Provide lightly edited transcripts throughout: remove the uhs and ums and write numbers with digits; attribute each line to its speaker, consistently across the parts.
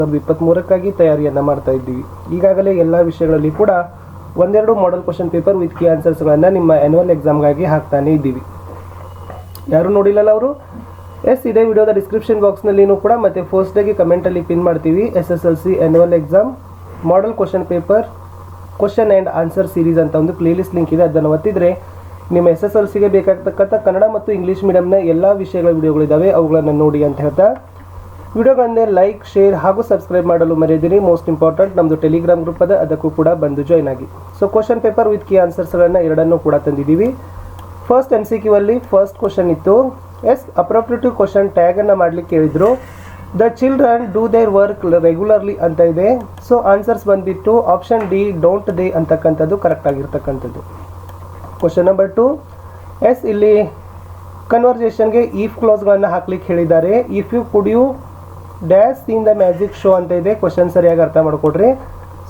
Speaker 1: 2023ಕ್ಕಾಗಿ ತಯಾರಿಯನ್ನು ಮಾಡ್ತಾ ಇದ್ದೀವಿ. ಈಗಾಗಲೇ ಎಲ್ಲ ವಿಷಯಗಳಲ್ಲಿ ಕೂಡ ಒಂದೆರಡು model question paper with key ಆನ್ಸರ್ಸ್ಗಳನ್ನು ನಿಮ್ಮ ಆ್ಯನ್ಯುವಲ್ ಎಕ್ಸಾಮ್ಗಾಗಿ ಹಾಕ್ತಾನೆ ಇದ್ದೀವಿ. ಯಾರು ನೋಡಿಲ್ಲಲ್ಲ ಅವರು ಇದೇ ವಿಡಿಯೋದ ಡಿಸ್ಕ್ರಿಪ್ಷನ್ ಬಾಕ್ಸ್ನಲ್ಲಿನೂ ಕೂಡ ಮತ್ತು ಫಸ್ಟ್ ಡೇಗೆ ಕಮೆಂಟಲ್ಲಿ ಪಿನ್ ಮಾಡ್ತೀವಿ. SSLC annual exam model question paper question and answer series ಅಂತ ಒಂದು ಪ್ಲೇಲಿಸ್ಟ್ ಲಿಂಕ್ ಇದೆ. ಅದನ್ನು ಒತ್ತಿದರೆ ನಿಮ್ಮ SSLCಗೆ ಬೇಕಾಗ್ತಕ್ಕಂಥ ಕನ್ನಡ ಮತ್ತು ಇಂಗ್ಲೀಷ್ ಮೀಡಿಯಮ್ನ ಎಲ್ಲ ವಿಷಯಗಳ ವಿಡಿಯೋಗಳಿದ್ದಾವೆ, ಅವುಗಳನ್ನು ನೋಡಿ ಅಂತ ಹೇಳ್ತಾ ವಿಡಿಯೋಗಳನ್ನೇ ಲೈಕ್, ಶೇರ್ ಹಾಗೂ ಸಬ್ಸ್ಕ್ರೈಬ್ ಮಾಡಲು ಮರೆಯದಿರಿ. ಮೋಸ್ಟ್ ಇಂಪಾರ್ಟೆಂಟ್ ನಮ್ಮದು ಟೆಲಿಗ್ರಾಮ್ ಗ್ರೂಪ್ ಅದ, ಅದಕ್ಕೂ ಕೂಡ ಬಂದು ಜಾಯ್ನ್ ಆಗಿ. So question paper with key ಆನ್ಸರ್ಸ್ಗಳನ್ನು ಎರಡನ್ನೂ ಕೂಡ ತಂದಿದ್ದೀವಿ. ಫಸ್ಟ್ MCQ ಅಲ್ಲಿ ಫಸ್ಟ್ ಕ್ವಶನ್ ಇತ್ತು. ಅಪ್ರೋಪ್ರಿಯೇಟಿವ್ ಕ್ವಶನ್ ಟ್ಯಾಗನ್ನು ಮಾಡಲಿಕ್ಕೆ ಹೇಳಿದರು. The children do their work regularly ಅಂತ ಇದೆ. ಸೊ ಆನ್ಸರ್ಸ್ ಬಂದುಬಿಟ್ಟು ಆಪ್ಷನ್ ಡಿ ಡೋಂಟ್ ದೇ ಅಂತಕ್ಕಂಥದ್ದು ಕರೆಕ್ಟ್ ಆಗಿರ್ತಕ್ಕಂಥದ್ದು. ಕ್ವಶನ್ ನಂಬರ್ 2 ಇಲ್ಲಿ ಕನ್ವರ್ಜೇಷನ್ಗೆ ಈಫ್ ಕ್ಲೋಸ್ಗಳನ್ನು ಹಾಕ್ಲಿಕ್ಕೆ ಹೇಳಿದ್ದಾರೆ. If you could you dash seen the magic show ಅಂತ ಇದೆ. ಕ್ವಶನ್ ಸರಿಯಾಗಿ ಅರ್ಥ ಮಾಡ್ಕೊಡ್ರಿ.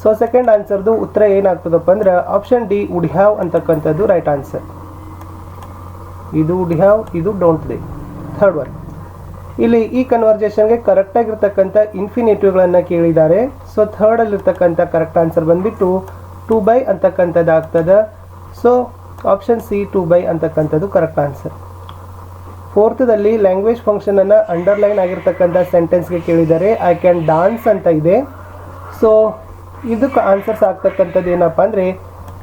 Speaker 1: ಸೊ ಸೆಕೆಂಡ್ ಆನ್ಸರ್ದು ಉತ್ತರ ಏನಾಗ್ತದಪ್ಪ ಅಂದ್ರೆ ಆಪ್ಷನ್ ಡಿ ವುಡ್ ಹ್ಯಾವ್ ಅಂತಕ್ಕಂಥದ್ದು ರೈಟ್ ಆನ್ಸರ್. ಇದು ವುಡ್ ಹ್ಯಾವ್, ಇದು ಡೋಂಟ್ ದೇ. ಥರ್ಡ್ ಒನ್ ಇಲ್ಲಿ ಈ ಕನ್ವರ್ಜೇಷನ್ಗೆ ಕರೆಕ್ಟಾಗಿರ್ತಕ್ಕಂಥ ಇನ್ಫಿನಿಟಿವ್ಗಳನ್ನು ಕೇಳಿದ್ದಾರೆ. ಸೊ ಥರ್ಡಲ್ಲಿರ್ತಕ್ಕಂಥ ಕರೆಕ್ಟ್ ಆನ್ಸರ್ ಬಂದುಬಿಟ್ಟು ಟು ಬೈ ಅಂತಕ್ಕಂಥದ್ದು ಆಗ್ತದೆ. So option C to buy ಅಂತಕ್ಕಂಥದ್ದು ಕರೆಕ್ಟ್ ಆನ್ಸರ್. ಫೋರ್ತದಲ್ಲಿ ಲ್ಯಾಂಗ್ವೇಜ್ ಫಂಕ್ಷನನ್ನು ಅಂಡರ್ಲೈನ್ ಆಗಿರ್ತಕ್ಕಂಥ ಸೆಂಟೆನ್ಸ್ಗೆ ಕೇಳಿದ್ದಾರೆ. ಐ ಕ್ಯಾನ್ ಡಾನ್ಸ್ ಅಂತ ಇದೆ. ಸೊ ಇದಕ್ಕೆ ಆನ್ಸರ್ಸ್ ಆಗ್ತಕ್ಕಂಥದ್ದು ಏನಪ್ಪ ಅಂದರೆ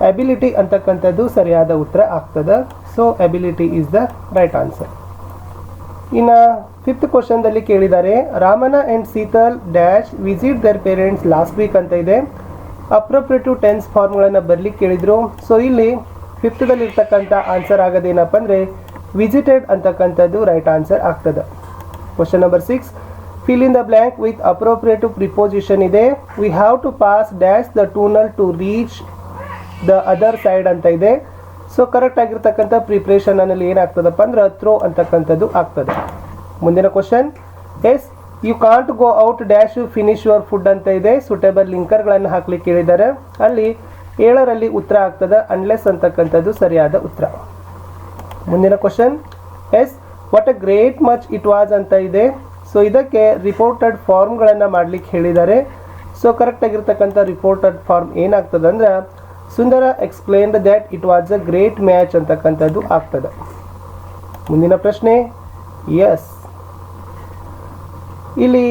Speaker 1: ಎಬಿಲಿಟಿ ಅಂತಕ್ಕಂಥದ್ದು ಸರಿಯಾದ ಉತ್ತರ ಆಗ್ತದೆ. So ability is the right answer. ಇನ್ನು ಫಿಫ್ತ್ ಕ್ವಶನ್ದಲ್ಲಿ ಕೇಳಿದ್ದಾರೆ Raman and Sheetal dash visit their parents last week ಅಂತ ಇದೆ. ಅಪ್ರೋಪ್ರಿಯೇಟಿವ್ ಟೆನ್ಸ್ ಫಾರ್ಮ್ಗಳನ್ನು ಬರಲಿಕ್ಕೆ ಕೇಳಿದರು. ಸೊ ಇಲ್ಲಿ ಫಿಫ್ತ್ದಲ್ಲಿ ಇರ್ತಕ್ಕಂಥ ಆನ್ಸರ್ ಆಗೋದೇನಪ್ಪ ಅಂದರೆ ವಿಸಿಟೆಡ್ ಅಂತಕ್ಕಂಥದ್ದು ರೈಟ್ ಆನ್ಸರ್ ಆಗ್ತದೆ. Question number 6 fill in the blank with appropriate preposition ಇದೆ. We have to pass dash the tunnel to reach the other side ಅಂತ ಇದೆ. ಸೊ ಕರೆಕ್ಟ್ ಆಗಿರ್ತಕ್ಕಂಥ ಪ್ರಿಪ್ರೇಷನ್ ಅನ್ನಲ್ಲಿ ಏನಾಗ್ತದಪ್ಪ ಅಂದ್ರೆ ಥ್ರೋ ಅಂತಕ್ಕಂಥದ್ದು ಆಗ್ತದೆ. ಮುಂದಿನ question you can't go out dash you finish your food ಅಂತ ಇದೆ. ಸುಟೇಬಲ್ ಲಿಂಕರ್ಗಳನ್ನು ಹಾಕ್ಲಿಕ್ಕೆ ಕೇಳಿದ್ದಾರೆ. ಅಲ್ಲಿ 7ರಲ್ಲಿ ಉತ್ತರ ಆಗ್ತದೆ ಅನ್ಲೆಸ್ ಅಂತಕ್ಕಂಥದ್ದು ಸರಿಯಾದ ಉತ್ತರ. ಮುಂದಿನ question what a great much it was ಅಂತ ಇದೆ. ಸೊ ಇದಕ್ಕೆ ರಿಪೋರ್ಟೆಡ್ ಫಾರ್ಮ್ಗಳನ್ನು ಮಾಡಲಿಕ್ಕೆ ಹೇಳಿದ್ದಾರೆ. ಸೊ ಕರೆಕ್ಟ್ ಆಗಿರ್ತಕ್ಕಂಥ ರಿಪೋರ್ಟೆಡ್ ಫಾರ್ಮ್ ಏನಾಗ್ತದೆ ಅಂದ್ರೆ Sundara explained that it was a great match ಅಂತಕ್ಕಂಥದ್ದು ಆಗ್ತದೆ. ಮುಂದಿನ ಪ್ರಶ್ನೆ ಇಲ್ಲಿ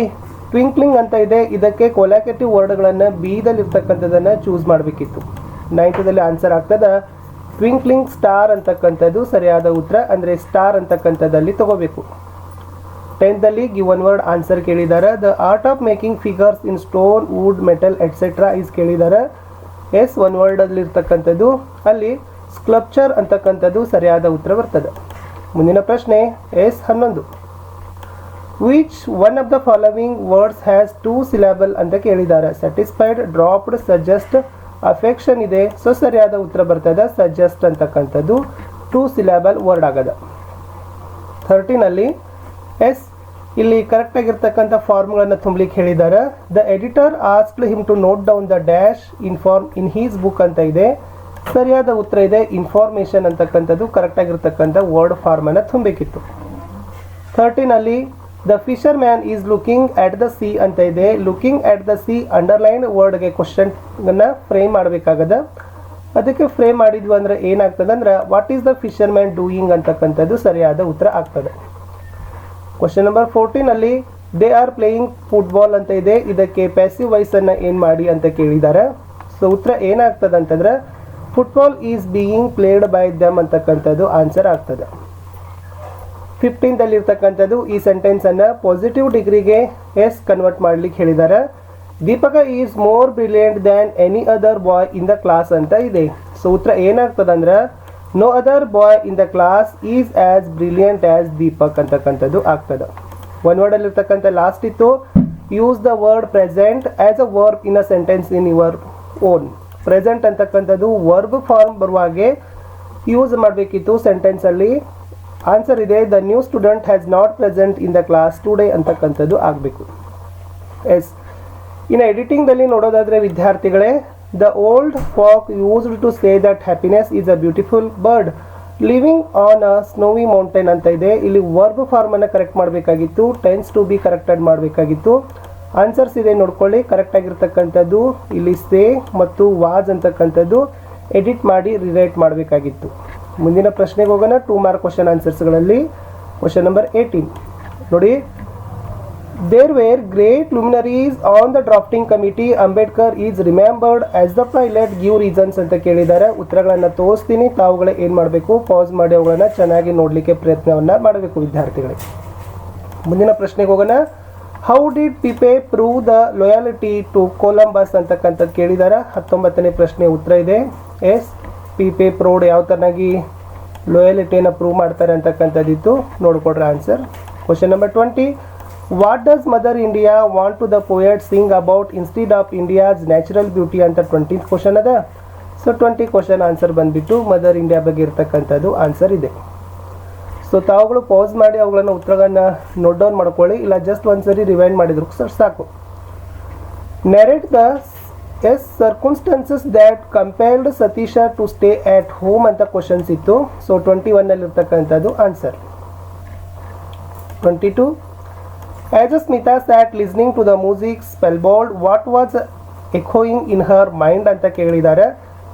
Speaker 1: ಟ್ವಿಂಕ್ಲಿಂಗ್ ಅಂತ ಇದೆ. ಇದಕ್ಕೆ ಕೊಲಾಕೇಟಿವ್ ವರ್ಡ್ಗಳನ್ನು ಬಿದಲ್ಲಿರ್ತಕ್ಕಂಥದ್ದನ್ನು ಚೂಸ್ ಮಾಡಬೇಕಿತ್ತು. 9th ಆನ್ಸರ್ ಆಗ್ತದೆ ಟ್ವಿಂಕ್ಲಿಂಗ್ ಸ್ಟಾರ್ ಅಂತಕ್ಕಂಥದ್ದು ಸರಿಯಾದ ಉತ್ತರ, ಅಂದರೆ ಸ್ಟಾರ್ ಅಂತಕ್ಕಂಥದ್ದಲ್ಲಿ ತಗೋಬೇಕು. 10th ಗಿವನ್ ವರ್ಡ್ ಆನ್ಸರ್ ಕೇಳಿದ್ದಾರೆ. The art of making figures in stone, wood, metal etcetera is ಕೇಳಿದ್ದಾರೆ. ಒನ್ ವರ್ಡಲ್ಲಿರ್ತಕ್ಕಂಥದ್ದು ಅಲ್ಲಿ ಸ್ಕಲ್ಪ್ಚರ್ ಅಂತಕ್ಕಂಥದ್ದು ಸರಿಯಾದ ಉತ್ತರ ಬರ್ತದೆ. ಮುಂದಿನ ಪ್ರಶ್ನೆ 11 which one of the following words has 2 syllable ಅಂತ ಕೇಳಿದ್ದಾರೆ. ಸ್ಯಾಟಿಸ್ಫೈಡ್, ಡ್ರಾಪ್ಡ್, ಸಜೆಸ್ಟ್, ಅಫೆಕ್ಷನ್ ಇದೆ. ಸೊ ಸರಿಯಾದ ಉತ್ತರ ಬರ್ತದೆ ಸಜೆಸ್ಟ್ ಅಂತಕ್ಕಂಥದ್ದು 2 syllable ವರ್ಡ್ ಆಗದ. 13 ಇಲ್ಲಿ ಕರೆಕ್ಟ್ ಆಗಿರ್ತಕ್ಕಂಥ ಫಾರ್ಮ್ಗಳನ್ನು ತುಂಬಲಿಕ್ಕೆ ಹೇಳಿದ್ದಾರೆ. The editor asked him to note down the dash inform in his book ಅಂತ ಇದೆ. ಸರಿಯಾದ ಉತ್ತರ ಇದೆ ಇನ್ಫಾರ್ಮೇಷನ್ ಅಂತಕ್ಕಂಥದ್ದು ಕರೆಕ್ಟ್ ಆಗಿರ್ತಕ್ಕಂಥ ವರ್ಡ್ ಫಾರ್ಮನ್ನು ತುಂಬಬೇಕಿತ್ತು. 13 the fisherman is looking at the sea ಅಂತ ಇದೆ. Looking at the sea underline ವರ್ಡ್ಗೆ ಕ್ವಶನ್ನ ಫ್ರೇಮ್ ಮಾಡಬೇಕಾಗದ. ಅದಕ್ಕೆ ಫ್ರೇಮ್ ಮಾಡಿದ್ವಿ ಅಂದರೆ ಏನಾಗ್ತದೆ ಅಂದ್ರೆ what is the fisherman doing ಅಂತಕ್ಕಂಥದ್ದು ಸರಿಯಾದ ಉತ್ತರ ಆಗ್ತದೆ. Question number 14 they are playing football ಅಂತ ಇದೆ. ಇದಕ್ಕೆ ಪ್ಯಾಸಿವ್ ವಾಯ್ಸನ್ನು ಏನು ಮಾಡಿ ಅಂತ ಕೇಳಿದ್ದಾರೆ. ಸೊ ಉತ್ತರ ಏನಾಗ್ತದೆ ಅಂತಂದ್ರೆ football is being played by them ಅಂತಕ್ಕಂಥದ್ದು ಆನ್ಸರ್ ಆಗ್ತದೆ. 15th ಇರ್ತಕ್ಕಂಥದ್ದು ಈ ಸೆಂಟೆನ್ಸನ್ನು ಪಾಸಿಟಿವ್ ಡಿಗ್ರಿಗೆ ಕನ್ವರ್ಟ್ ಮಾಡ್ಲಿಕ್ಕೆ ಹೇಳಿದ್ದಾರೆ. Deepak is more brilliant than any other boy in the class ಅಂತ ಇದೆ. ಸೊ ಉತ್ತರ ಏನಾಗ್ತದೆ ಅಂದ್ರೆ no other boy in the class is as brilliant as Deepak ಅಂತಕ್ಕಂಥದ್ದು ಆಗ್ತದೆ. ಒನ್ ವರ್ಡಲ್ಲಿರ್ತಕ್ಕಂಥ ಲಾಸ್ಟ್ ಇತ್ತು use the word present as a verb in a sentence in your own. Present ಅಂತಕ್ಕಂಥದ್ದು ವರ್ಬ್ ಫಾರ್ಮ್ ಬರುವಾಗೆ ಯೂಸ್ ಮಾಡಬೇಕಿತ್ತು ಸೆಂಟೆನ್ಸಲ್ಲಿ. ಆನ್ಸರ್ ಇದೆ the new student has not present in the class today ಅಂತಕ್ಕಂಥದ್ದು ಆಗಬೇಕು. ಇನ್ನು ಎಡಿಟಿಂಗ್ದಲ್ಲಿ ನೋಡೋದಾದರೆ ವಿದ್ಯಾರ್ಥಿಗಳೇ the old folk used to say that happiness is a beautiful bird living on a snowy mountain ಅಂತ ಇದೆ. ಇಲ್ಲಿ ವರ್ಬ್ ಫಾರ್ಮನ್ನು ಕರೆಕ್ಟ್ ಮಾಡಬೇಕಾಗಿತ್ತು. ಟೆನ್ಸ್ ಟು ಬಿ ಕರೆಕ್ಟೆಡ್ ಮಾಡಬೇಕಾಗಿತ್ತು. ಆನ್ಸರ್ಸ್ ಇದೆ ನೋಡ್ಕೊಳ್ಳಿ. ಕರೆಕ್ಟ್ ಆಗಿರ್ತಕ್ಕಂಥದ್ದು ಇಲ್ಲಿ ಸೇ ಮತ್ತು ವಾಜ್ ಅಂತಕ್ಕಂಥದ್ದು ಎಡಿಟ್ ಮಾಡಿ ರಿರೈಟ್ ಮಾಡಬೇಕಾಗಿತ್ತು. ಮುಂದಿನ ಪ್ರಶ್ನೆಗೆ ಹೋಗೋಣ. 2 ಮಾರ್ಕ್ ಕ್ವಶನ್ ಆನ್ಸರ್ಸ್ಗಳಲ್ಲಿ ಕ್ವಶನ್ ನಂಬರ್ 18 ನೋಡಿ. There were great luminaries on the drafting committee, Ambedkar is remembered as the pilot, give reasons ಅಂತ ಕೇಳಿದ್ದಾರೆ. ಉತ್ತರಗಳನ್ನು ತೋರಿಸ್ತೀನಿ, ತಾವುಗಳೇ ಏನು ಮಾಡಬೇಕು, ಪಾಸ್ ಮಾಡಿ ಅವುಗಳನ್ನು ಚೆನ್ನಾಗಿ ನೋಡಲಿಕ್ಕೆ ಪ್ರಯತ್ನವನ್ನು ಮಾಡಬೇಕು ವಿದ್ಯಾರ್ಥಿಗಳಿಗೆ. ಮುಂದಿನ ಪ್ರಶ್ನೆಗೆ ಹೋಗೋಣ. How did Pepe prove the loyalty to Columbus ಅಂತಕ್ಕಂಥದ್ದು ಕೇಳಿದ್ದಾರೆ. 19ನೇ ಪ್ರಶ್ನೆ ಉತ್ತರ ಇದೆ ಎಸ್. ಪಿಪೆ ಪ್ರೂವ್ಡ್ ಯಾವ ತರನಾಗಿ ಲಾಯಾಲಿಟಿಯನ್ನು ಪ್ರೂವ್ ಮಾಡ್ತಾರೆ ಅಂತಕ್ಕಂಥದ್ದಿತ್ತು, ನೋಡ್ಕೊಡ್ರೆ answer. Question number 20. What does Mother India want to the poet sing about instead of India's natural beauty ಅಂತ 20th ಕ್ವಶನ್ ಅದ. ಸೊ 20 ಕ್ವಶನ್ ಆನ್ಸರ್ ಬಂದ್ಬಿಟ್ಟು ಮದರ್ ಇಂಡಿಯಾ ಬಗ್ಗೆ ಇರ್ತಕ್ಕಂಥದ್ದು ಆನ್ಸರ್ ಇದೆ. ಸೊ ತಾವುಗಳು ಪಾಸ್ ಮಾಡಿ ಅವುಗಳನ್ನು ಉತ್ತರಗಳನ್ನ ನೋಟ್ ಡೌನ್ ಮಾಡ್ಕೊಳ್ಳಿ, ಇಲ್ಲ ಜಸ್ಟ್ ಒಂದ್ಸರಿ ರಿವೈಂಡ್ ಮಾಡಿದ್ರು ಸಾಕು. Narrate the circumstances that compelled Satisha to stay at home ಅಂತ ಕ್ವಶನ್ಸ್ ಇತ್ತು. ಸೊ 21 ಇರ್ತಕ್ಕಂಥದ್ದು ಆನ್ಸರ್. 22. As Smita sat listening to the music spellbound, what was echoing in her mind ಅಂತ ಕೇಳಿದ್ದಾರೆ.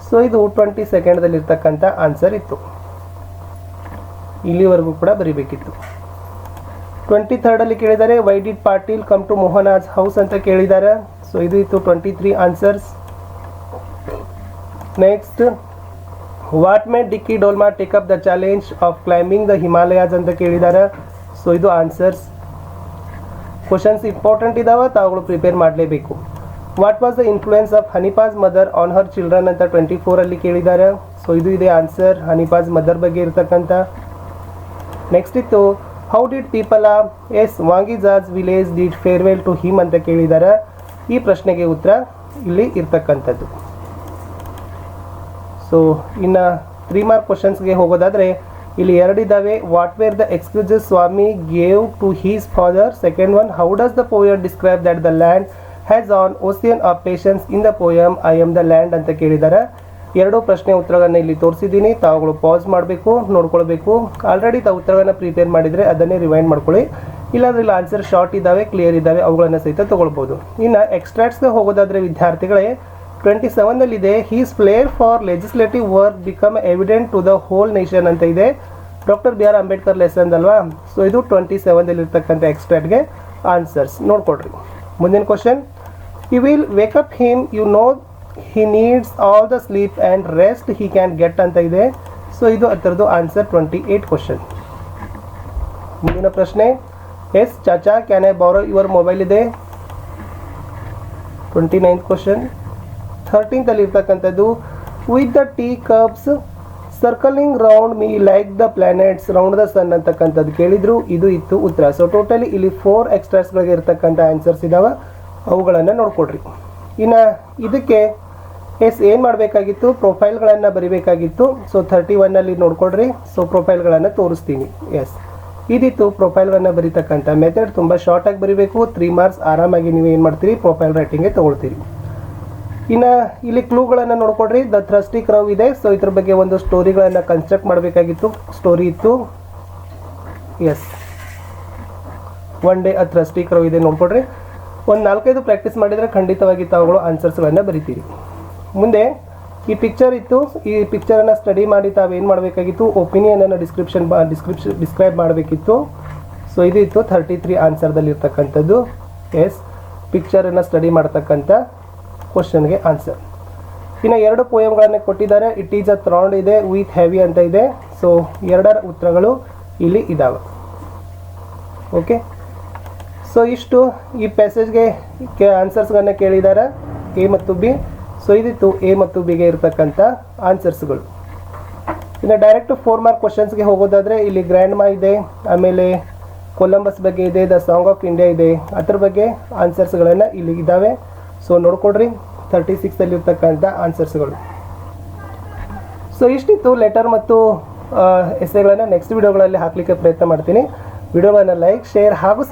Speaker 1: ಸೊ ಇದು 22nd ಇರ್ತಕ್ಕಂಥ ಆನ್ಸರ್ ಇತ್ತು. ಇಲ್ಲಿವರೆಗೂ ಕೂಡ ಬರಿಬೇಕಿತ್ತು. 23rd ಕೇಳಿದ್ದಾರೆ. Why did Patil come to Mohan's house ಅಂತ ಕೇಳಿದ್ದಾರೆ. ಸೊ ಇದು ಇತ್ತು 23 ಆನ್ಸರ್ಸ್. ನೆಕ್ಸ್ಟ್, ವಾಟ್ ಮೇಡ್ ಡಿಕ್ಕಿ Dolma take up the challenge of climbing the Himalayas ಅಂತ ಕೇಳಿದ್ದಾರೆ. ಸೊ ಇದು ಆನ್ಸರ್ಸ್. ಕ್ವಶನ್ಸ್ ಇಂಪಾರ್ಟೆಂಟ್ ಇದಾವೆ, ತಾವುಗಳು ಪ್ರಿಪೇರ್ ಮಾಡಲೇಬೇಕು. What was the influence of Hanifa's mother on her children ಅಂತ 24 ಕೇಳಿದ್ದಾರೆ. ಸೊ ಇದು ಇದೆ ಆನ್ಸರ್, ಹನಿಪಾಸ್ ಮದರ್ ಬಗ್ಗೆ ಇರ್ತಕ್ಕಂಥ. ನೆಕ್ಸ್ಟ್ ಇತ್ತು, how did people of Wangiza's village did farewell to him ಅಂತ ಕೇಳಿದ್ದಾರೆ. ಈ ಪ್ರಶ್ನೆಗೆ ಉತ್ತರ ಇಲ್ಲಿ ಇರ್ತಕ್ಕಂಥದ್ದು. ಸೊ ಇನ್ನು 3 ಮಾರ್ಕ್ ಕ್ವಶನ್ಸ್ಗೆ ಹೋಗೋದಾದರೆ ಇಲ್ಲಿ 2 ಇದ್ದಾವೆ. What were the excuses Swami gave to his father. Second one, how does the poet describe that the land has an ocean of patience in the poem I am the land ಅಂತ ಕೇಳಿದ್ದಾರೆ. 2 ಪ್ರಶ್ನೆ ಉತ್ತರಗಳನ್ನು ಇಲ್ಲಿ ತೋರಿಸಿದ್ದೀನಿ, ತಾವುಗಳು pass ಮಾಡಬೇಕು, ನೋಡ್ಕೊಳ್ಬೇಕು. Already ತಾವು ಉತ್ತರಗಳನ್ನು ಪ್ರಿಪೇರ್ ಮಾಡಿದರೆ ಅದನ್ನೇ ರಿವೈಂಡ್ ಮಾಡ್ಕೊಳ್ಳಿ, ಇಲ್ಲಾಂದ್ರೆ ಇಲ್ಲಿ ಆನ್ಸರ್ ಶಾರ್ಟ್ ಇದ್ದಾವೆ, ಕ್ಲಿಯರ್ ಇದ್ದಾವೆ, ಅವುಗಳನ್ನು ಸಹಿತ ತೊಗೊಳ್ಬೋದು. ಇನ್ನು ಎಕ್ಸ್ಟ್ರಾಕ್ಟ್ಸ್ಗೆ ಹೋಗೋದಾದರೆ ವಿದ್ಯಾರ್ಥಿಗಳೇ 27 ಇದೆ. His flair for legislative work become evident to the whole nation ಅಂತ ಇದೆ. Doctor B R Ambedkar lesson ಅಲ್ವಾ. ಸೊ ಇದು 27 ಇರ್ತಕ್ಕಂಥ ಎಕ್ಸ್ಟ್ರಾಕ್ಟ್ಗೆ ಆನ್ಸರ್ಸ್ ನೋಡ್ಕೊಡ್ರಿ. ಮುಂದಿನ question, you will wake up him, you know he needs all the sleep and rest he can get ಅಂತ ಇದೆ. ಸೊ ಇದು ಅದರದ್ದು ಆನ್ಸರ್ 28 ಕ್ವಶನ್. ಮುಂದಿನ ಪ್ರಶ್ನೆ, yes chacha can I borrow your mobile ಇದೆ. 29th question. 13th ಇರ್ತಕ್ಕಂಥದ್ದು, with the tea cups circling round me like the planets round the sun ಅಂತಕ್ಕಂಥದ್ದು ಕೇಳಿದ್ರು, ಇದು ಇತ್ತು ಉತ್ತರ. ಸೊ ಟೋಟಲಿ ಇಲ್ಲಿ 4 ಎಕ್ಸ್ಟ್ರಾಸ್ಗಳಿಗೆ ಇರ್ತಕ್ಕಂಥ ಆನ್ಸರ್ಸ್ ಇದಾವೆ, ಅವುಗಳನ್ನು ನೋಡ್ಕೊಡ್ರಿ. ಇನ್ನು ಇದಕ್ಕೆ ಏನು ಮಾಡಬೇಕಾಗಿತ್ತು, ಪ್ರೊಫೈಲ್ಗಳನ್ನು ಬರಿಬೇಕಾಗಿತ್ತು. ಸೊ 31 ನೋಡ್ಕೊಡ್ರಿ. ಸೊ ಪ್ರೊಫೈಲ್ಗಳನ್ನು ತೋರಿಸ್ತೀನಿ. ಎಸ್, ಇದಿತ್ತು ಪ್ರೊಫೈಲ್ಗಳನ್ನು ಬರೀತಕ್ಕಂಥ ಮೆಥಡ್. ತುಂಬ ಶಾರ್ಟಾಗಿ ಬರೀಬೇಕು. 3 ಮಾರ್ಕ್ಸ್ ಆರಾಮಾಗಿ ನೀವು ಏನು ಮಾಡ್ತೀರಿ, ಪ್ರೊಫೈಲ್ ರೈಟಿಂಗ್ಗೆ ತೊಗೊಳ್ತೀರಿ. ಇನ್ನು ಇಲ್ಲಿ ಕ್ಲೂಗಳನ್ನು ನೋಡ್ಕೊಡ್ರಿ. ದ ಥ್ರಸ್ಟಿ ಕ್ರವ್ ಇದೆ. ಸೊ ಇದ್ರ ಬಗ್ಗೆ ಒಂದು ಸ್ಟೋರಿಗಳನ್ನು ಕನ್ಸ್ಟ್ರಕ್ಟ್ ಮಾಡಬೇಕಾಗಿತ್ತು, ಸ್ಟೋರಿ ಇತ್ತು. ಎಸ್, ಒನ್ ಡೇ ಅ ಥ್ರಸ್ಟಿ ಕ್ರವ್ ಇದೆ, ನೋಡ್ಕೊಡ್ರಿ. ಒಂದು 4-5 ಪ್ರಾಕ್ಟೀಸ್ ಮಾಡಿದರೆ ಖಂಡಿತವಾಗಿ ತಾವುಗಳು ಆನ್ಸರ್ಸ್ಗಳನ್ನು ಬರಿತೀರಿ. ಮುಂದೆ ಈ ಪಿಕ್ಚರ್ ಇತ್ತು, ಈ ಪಿಕ್ಚರನ್ನು ಸ್ಟಡಿ ಮಾಡಿ ತಾವೇನು ಮಾಡಬೇಕಾಗಿತ್ತು, ಒಪಿನಿಯನನ್ನು ಡಿಸ್ಕ್ರೈಬ್ ಮಾಡಬೇಕಿತ್ತು. ಸೊ ಇದು ಇತ್ತು 33 ಆನ್ಸರ್ದಲ್ಲಿರ್ತಕ್ಕಂಥದ್ದು. ಎಸ್, ಪಿಕ್ಚರನ್ನು ಸ್ಟಡಿ ಮಾಡ್ತಕ್ಕಂಥ ಕ್ವಶನ್ಗೆ ಆನ್ಸರ್. ಇನ್ನು 2 ಪೋಯಮ್ಗಳನ್ನು ಕೊಟ್ಟಿದ್ದಾರೆ. ಇಟ್ ಈಸ್ ಅ ಥ್ರಾಂಡ್ ಇದೆ, ವಿತ್ ಹೆವಿ ಅಂತ ಇದೆ. ಸೊ 2 ಉತ್ತರಗಳು ಇಲ್ಲಿ ಇದ್ದಾವೆ. ಓಕೆ, ಸೊ ಇಷ್ಟು ಈ ಪ್ಯಾಸೇಜ್ಗೆ ಆನ್ಸರ್ಸ್ಗಳನ್ನು ಕೇಳಿದ್ದಾರೆ, ಎ ಮತ್ತು ಬಿ. ಸೊ ಇದಿತ್ತು ಎ ಮತ್ತು ಬಿಗೆ ಇರತಕ್ಕಂಥ ಆನ್ಸರ್ಸ್ಗಳು. ಇನ್ನು ಡೈರೆಕ್ಟ್ 4 ಮಾರ್ಕ್ ಕ್ವಶನ್ಸ್ಗೆ ಹೋಗೋದಾದರೆ ಇಲ್ಲಿ ಗ್ರ್ಯಾಂಡ್ ಮಾ ಇದೆ, ಆಮೇಲೆ ಕೊಲಂಬಸ್ ಬಗ್ಗೆ ಇದೆ, ದ ಸಾಂಗ್ ಆಫ್ ಇಂಡಿಯಾ ಇದೆ, ಅದ್ರ ಬಗ್ಗೆ ಆನ್ಸರ್ಸ್ಗಳನ್ನು ಇಲ್ಲಿ ಇದ್ದಾವೆ. ಸೊ ನೋಡ್ಕೊಡ್ರಿ 36 ಇರ್ತಕ್ಕಂಥ ಆನ್ಸರ್ಸ್ಗಳು. ಸೊ ಇಷ್ಟಿತ್ತು ಲೆಟರ್ ಮತ್ತು ಎಸ್ಸೆಗಳನ್ನು ನೆಕ್ಸ್ಟ್ ವಿಡಿಯೋಗಳಲ್ಲಿ ಹಾಕಲಿಕ್ಕೆ ಪ್ರಯತ್ನ ಮಾಡ್ತೀನಿ. ವಿಡಿಯೋಗಳನ್ನು ಲೈಕ್, ಶೇರ್ ಹಾಗೂ